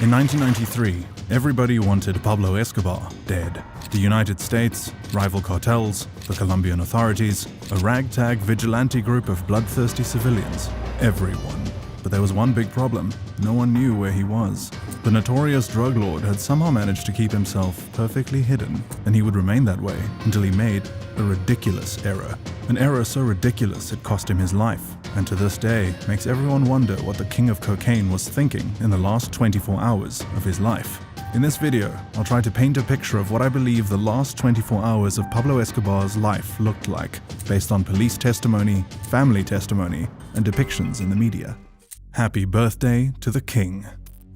In 1993, everybody wanted Pablo Escobar dead. The United States, rival cartels, the Colombian authorities, a ragtag vigilante group of bloodthirsty civilians. Everyone. But there was one big problem. No one knew where he was. The notorious drug lord had somehow managed to keep himself perfectly hidden, and he would remain that way until he made a ridiculous error. An error so ridiculous it cost him his life, and to this day makes everyone wonder what the king of cocaine was thinking in the last 24 hours of his life. In this video, I'll try to paint a picture of what I believe the last 24 hours of Pablo Escobar's life looked like, based on police testimony, family testimony, and depictions in the media. Happy birthday to the king.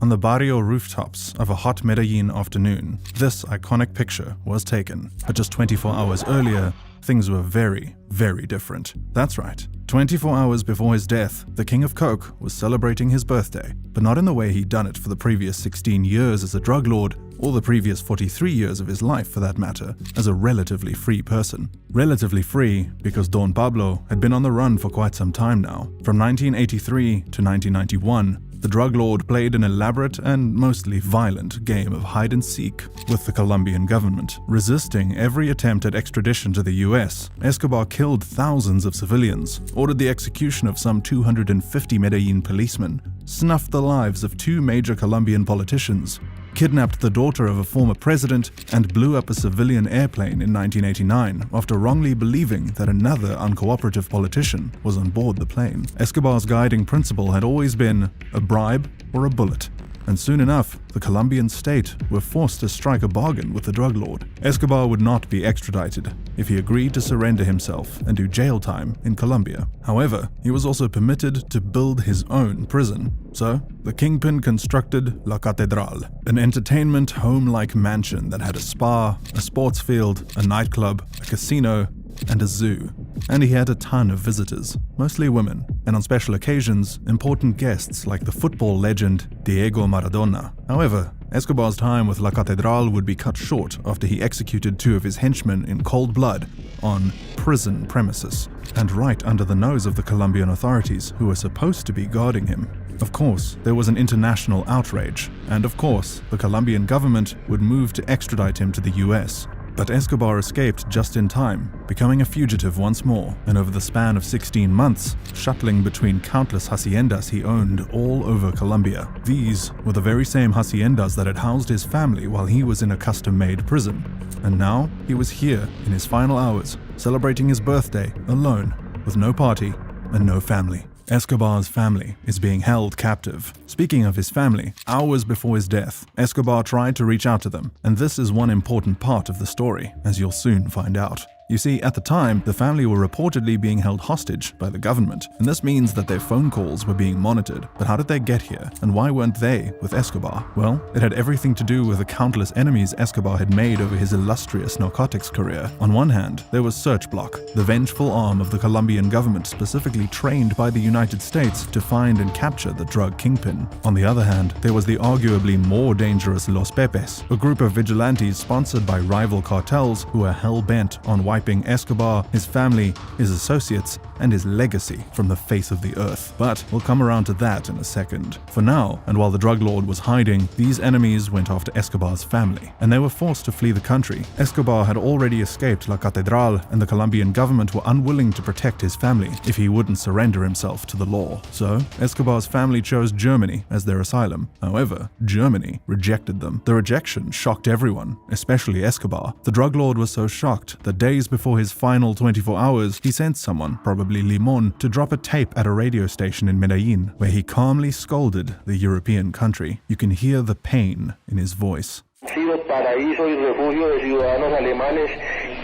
On the barrio rooftops of a hot Medellin afternoon, this iconic picture was taken. But just 24 hours earlier, things were very, very different. That's right. 24 hours before his death, the King of Coke was celebrating his birthday, but not in the way he'd done it for the previous 16 years as a drug lord, or the previous 43 years of his life for that matter, as a relatively free person. Relatively free because Don Pablo had been on the run for quite some time now. From 1983 to 1991, the drug lord played an elaborate and mostly violent game of hide-and-seek with the Colombian government. Resisting every attempt at extradition to the US, Escobar killed thousands of civilians, ordered the execution of some 250 Medellin policemen, snuffed the lives of 2 major Colombian politicians, kidnapped the daughter of a former president, and blew up a civilian airplane in 1989 after wrongly believing that another uncooperative politician was on board the plane. Escobar's guiding principle had always been a bribe or a bullet. And soon enough, the Colombian state were forced to strike a bargain with the drug lord. Escobar would not be extradited if he agreed to surrender himself and do jail time in Colombia. However, he was also permitted to build his own prison. So, the kingpin constructed La Catedral, an entertainment home-like mansion that had a spa, a sports field, a nightclub, a casino, and a zoo. And he had a ton of visitors, mostly women, and on special occasions, important guests like the football legend Diego Maradona. However, Escobar's time with La Catedral would be cut short after he executed 2 of his henchmen in cold blood on prison premises, and right under the nose of the Colombian authorities who were supposed to be guarding him. Of course, there was an international outrage, and of course, the Colombian government would move to extradite him to the US. But Escobar escaped just in time, becoming a fugitive once more, and over the span of 16 months, shuttling between countless haciendas he owned all over Colombia. These were the very same haciendas that had housed his family while he was in a custom-made prison. And now, he was here in his final hours, celebrating his birthday alone, with no party and no family. Escobar's family is being held captive. Speaking of his family, hours before his death, Escobar tried to reach out to them, and this is one important part of the story, as you'll soon find out. You see, at the time, the family were reportedly being held hostage by the government, and this means that their phone calls were being monitored. But how did they get here, and why weren't they with Escobar? Well, it had everything to do with the countless enemies Escobar had made over his illustrious narcotics career. On one hand, there was Search Block, the vengeful arm of the Colombian government specifically trained by the United States to find and capture the drug kingpin. On the other hand, there was the arguably more dangerous Los Pepes, a group of vigilantes sponsored by rival cartels who were hell-bent on wiping Escobar, his family, his associates, and his legacy from the face of the earth. But we'll come around to that in a second. For now, and while the drug lord was hiding, these enemies went after Escobar's family, and they were forced to flee the country. Escobar had already escaped La Catedral, and the Colombian government were unwilling to protect his family if he wouldn't surrender himself to the law. So, Escobar's family chose Germany as their asylum. However, Germany rejected them. The rejection shocked everyone, especially Escobar. The drug lord was so shocked that days before his final 24 hours, he sent someone, probably Limon, to drop a tape at a radio station in Medellin, where he calmly scolded the European country. You can hear the pain in his voice. Sido paraíso y refugio de ciudadanos alemanes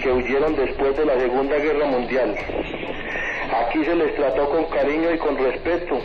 que huyeron después de la Segunda Guerra Mundial. Aquí se les trató con cariño y con respeto,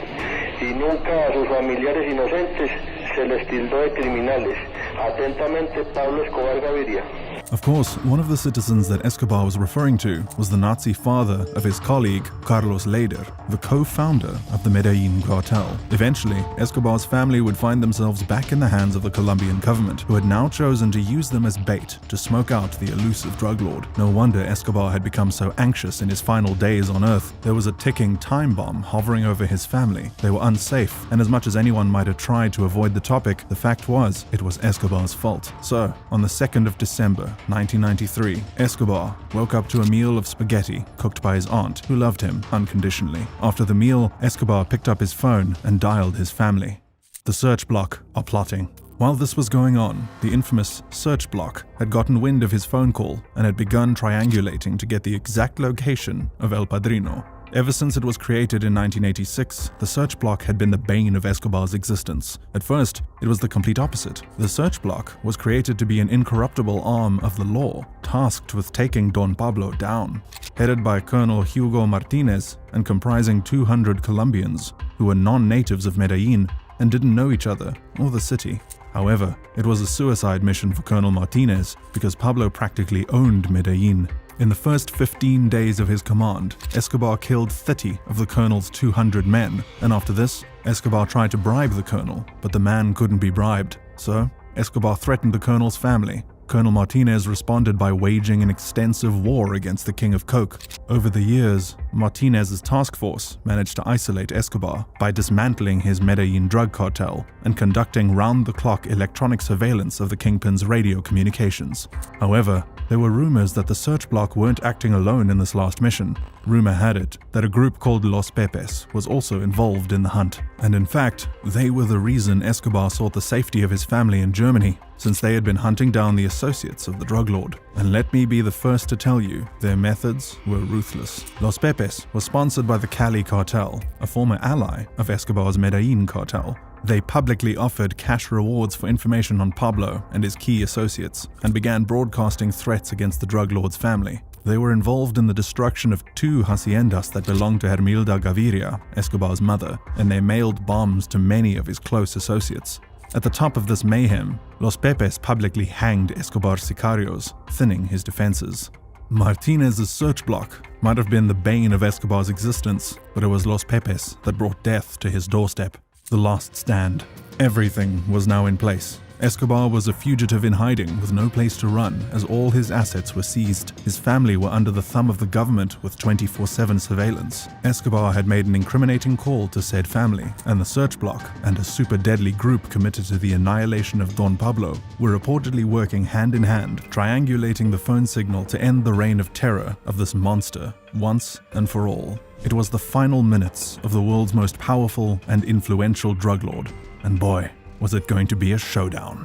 y nunca a sus familiares inocentes se les tildó de criminales. Atentamente, Pablo Escobar Gaviria. Of course, one of the citizens that Escobar was referring to was the Nazi father of his colleague, Carlos Leder, the co-founder of the Medellin cartel. Eventually, Escobar's family would find themselves back in the hands of the Colombian government, who had now chosen to use them as bait to smoke out the elusive drug lord. No wonder Escobar had become so anxious in his final days on Earth. There was a ticking time bomb hovering over his family. They were unsafe, and as much as anyone might have tried to avoid the topic, the fact was it was Escobar's fault. So, on the 2nd of December, 1993, Escobar woke up to a meal of spaghetti cooked by his aunt, who loved him unconditionally. After the meal, Escobar picked up his phone and dialed his family. The search block are plotting. While this was going on, the infamous search block had gotten wind of his phone call and had begun triangulating to get the exact location of El Padrino. Ever since it was created in 1986, the search block had been the bane of Escobar's existence. At first, it was the complete opposite. The search block was created to be an incorruptible arm of the law, tasked with taking Don Pablo down. Headed by Colonel Hugo Martinez and comprising 200 Colombians who were non-natives of Medellin and didn't know each other or the city. However, it was a suicide mission for Colonel Martinez because Pablo practically owned Medellin. In the first 15 days of his command, Escobar killed 30 of the colonel's 200 men, and after this, Escobar tried to bribe the colonel, but the man couldn't be bribed. So, Escobar threatened the colonel's family. Colonel Martinez responded by waging an extensive war against the King of Coke. Over the years, Martinez's task force managed to isolate Escobar by dismantling his Medellin drug cartel and conducting round-the-clock electronic surveillance of the Kingpin's radio communications. However, there were rumors that the search block weren't acting alone in this last mission. Rumor had it that a group called Los Pepes was also involved in the hunt. And in fact, they were the reason Escobar sought the safety of his family in Germany, since they had been hunting down the associates of the drug lord. And let me be the first to tell you, their methods were ruthless. Los Pepes was sponsored by the Cali cartel, a former ally of Escobar's Medellin cartel. They publicly offered cash rewards for information on Pablo and his key associates, and began broadcasting threats against the drug lord's family. They were involved in the destruction of 2 haciendas that belonged to Hermilda Gaviria, Escobar's mother, and they mailed bombs to many of his close associates. At the top of this mayhem, Los Pepes publicly hanged Escobar's sicarios, thinning his defenses. Martinez's search block might have been the bane of Escobar's existence, but it was Los Pepes that brought death to his doorstep. The last stand. Everything was now in place. Escobar was a fugitive in hiding with no place to run, as all his assets were seized. His family were under the thumb of the government with 24/7 surveillance. Escobar had made an incriminating call to said family, and the search block and a super deadly group committed to the annihilation of Don Pablo were reportedly working hand in hand, triangulating the phone signal to end the reign of terror of this monster once and for all. It was the final minutes of the world's most powerful and influential drug lord, and boy, was it going to be a showdown.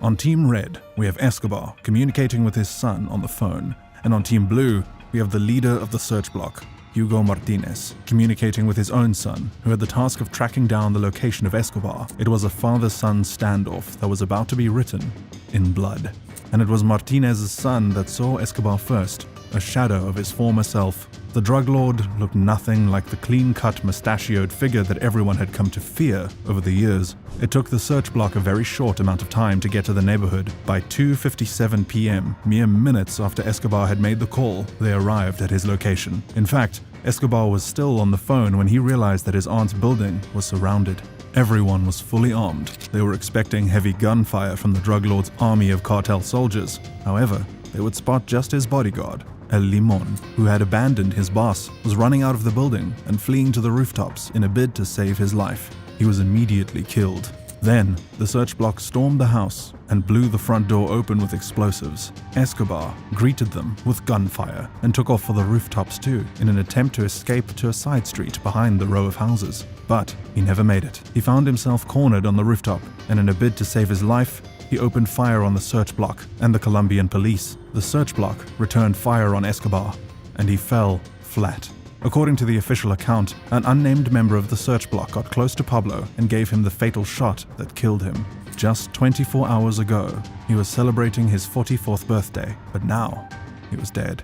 On Team Red, we have Escobar communicating with his son on the phone, and on Team Blue, we have the leader of the search block, Hugo Martinez, communicating with his own son, who had the task of tracking down the location of Escobar. It was a father-son standoff that was about to be written in blood, and it was Martinez's son that saw Escobar first, a shadow of his former self. The drug lord looked nothing like the clean-cut, mustachioed figure that everyone had come to fear over the years. It took the search block a very short amount of time to get to the neighborhood. By 2:57 p.m., mere minutes after Escobar had made the call, they arrived at his location. In fact, Escobar was still on the phone when he realized that his aunt's building was surrounded. Everyone was fully armed. They were expecting heavy gunfire from the drug lord's army of cartel soldiers. However, they would spot just his bodyguard, El Limon, who had abandoned his boss, was running out of the building and fleeing to the rooftops in a bid to save his life. He was immediately killed. Then, the search block stormed the house and blew the front door open with explosives. Escobar greeted them with gunfire and took off for the rooftops too, in an attempt to escape to a side street behind the row of houses. But he never made it. He found himself cornered on the rooftop, and in a bid to save his life, he opened fire on the search block and the Colombian police. The search block returned fire on Escobar, and he fell flat. According to the official account, an unnamed member of the search block got close to Pablo and gave him the fatal shot that killed him. Just 24 hours ago, he was celebrating his 44th birthday, but now he was dead.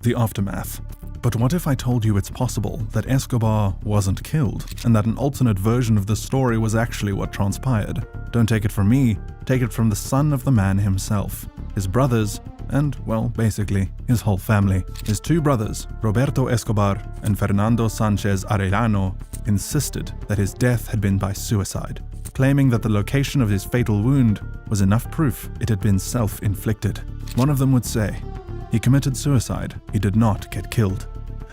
The aftermath. But what if I told you it's possible that Escobar wasn't killed, and that an alternate version of the story was actually what transpired? Don't take it from me, take it from the son of the man himself, his brothers, and, well, basically, his whole family. His 2 brothers, Roberto Escobar and Fernando Sanchez Arellano, insisted that his death had been by suicide, claiming that the location of his fatal wound was enough proof it had been self-inflicted. One of them would say, he committed suicide, he did not get killed.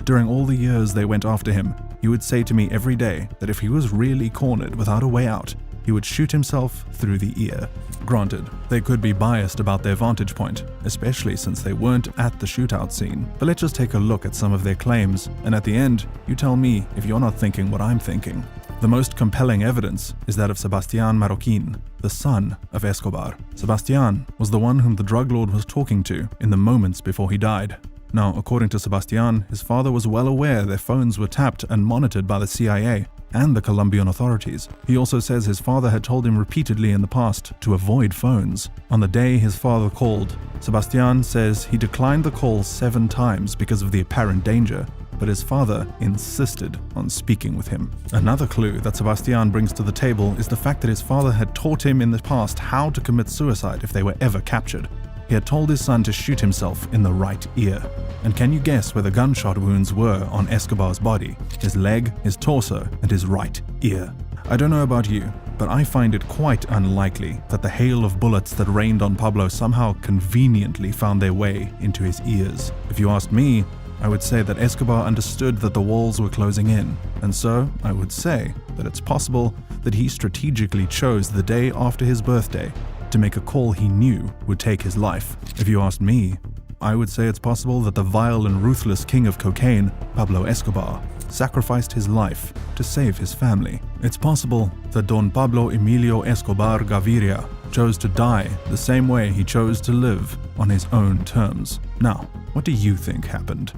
During all the years they went after him, he would say to me every day that if he was really cornered without a way out, he would shoot himself through the ear. Granted, they could be biased about their vantage point, especially since they weren't at the shootout scene, but let's just take a look at some of their claims, and at the end, you tell me if you're not thinking what I'm thinking. The most compelling evidence is that of Sebastián Marroquín, the son of Escobar. Sebastián was the one whom the drug lord was talking to in the moments before he died. Now, according to Sebastián, his father was well aware their phones were tapped and monitored by the CIA and the Colombian authorities. He also says his father had told him repeatedly in the past to avoid phones. On the day his father called, Sebastián says he declined the call 7 times because of the apparent danger, but his father insisted on speaking with him. Another clue that Sebastián brings to the table is the fact that his father had taught him in the past how to commit suicide if they were ever captured. He had told his son to shoot himself in the right ear. And can you guess where the gunshot wounds were on Escobar's body? His leg, his torso, and his right ear. I don't know about you, but I find it quite unlikely that the hail of bullets that rained on Pablo somehow conveniently found their way into his ears. If you asked me, I would say that Escobar understood that the walls were closing in, and so I would say that it's possible that he strategically chose the day after his birthday to make a call he knew would take his life. If you asked me, I would say it's possible that the vile and ruthless king of cocaine, Pablo Escobar, sacrificed his life to save his family. It's possible that Don Pablo Emilio Escobar Gaviria chose to die the same way he chose to live, on his own terms. Now, what do you think happened?